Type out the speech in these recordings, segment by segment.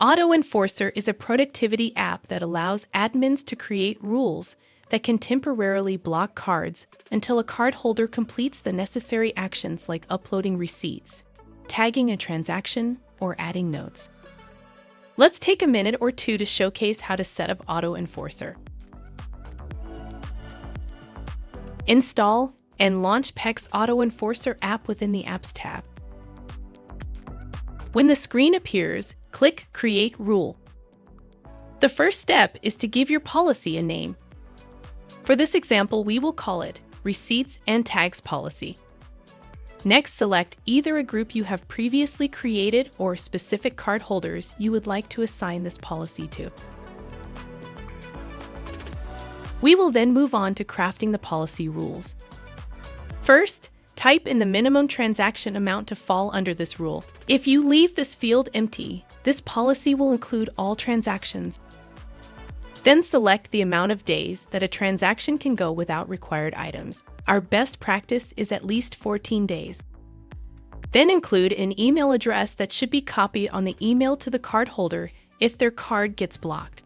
Auto Enforcer is a productivity app that allows admins to create rules that can temporarily block cards until a cardholder completes the necessary actions like uploading receipts, tagging a transaction, or adding notes. Let's take a minute or two to showcase how to set up Auto Enforcer. Install and launch PEX Auto Enforcer app within the Apps tab. When the screen appears, click Create Rule. The first step is to give your policy a name. For this example, we will call it Receipts and Tags Policy. Next, select either a group you have previously created or specific cardholders you would like to assign this policy to. We will then move on to crafting the policy rules. First, type in the minimum transaction amount to fall under this rule. If you leave this field empty, this policy will include all transactions. Then select the amount of days that a transaction can go without required items. Our best practice is at least 14 days. Then include an email address that should be copied on the email to the cardholder if their card gets blocked.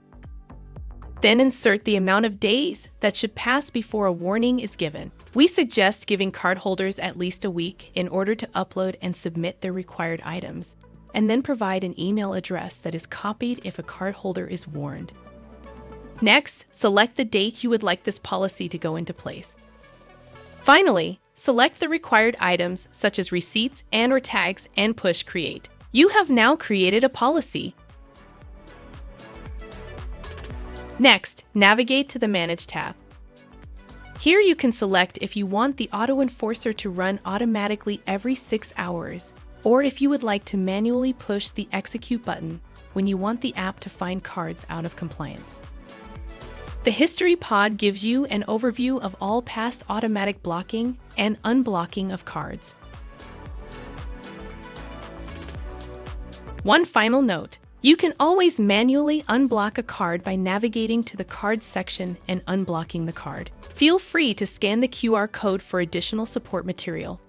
Then insert the amount of days that should pass before a warning is given. We suggest giving cardholders at least a week in order to upload and submit their required items, and then provide an email address that is copied if a cardholder is warned. Next, select the date you would like this policy to go into place. Finally, select the required items such as receipts and/or tags and push Create. You have now created a policy. Next, navigate to the Manage tab. Here you can select if you want the Auto Enforcer to run automatically every 6 hours, or if you would like to manually push the Execute button when you want the app to find cards out of compliance. The History pod gives you an overview of all past automatic blocking and unblocking of cards. One final note. You can always manually unblock a card by navigating to the Cards section and unblocking the card. Feel free to scan the QR code for additional support material.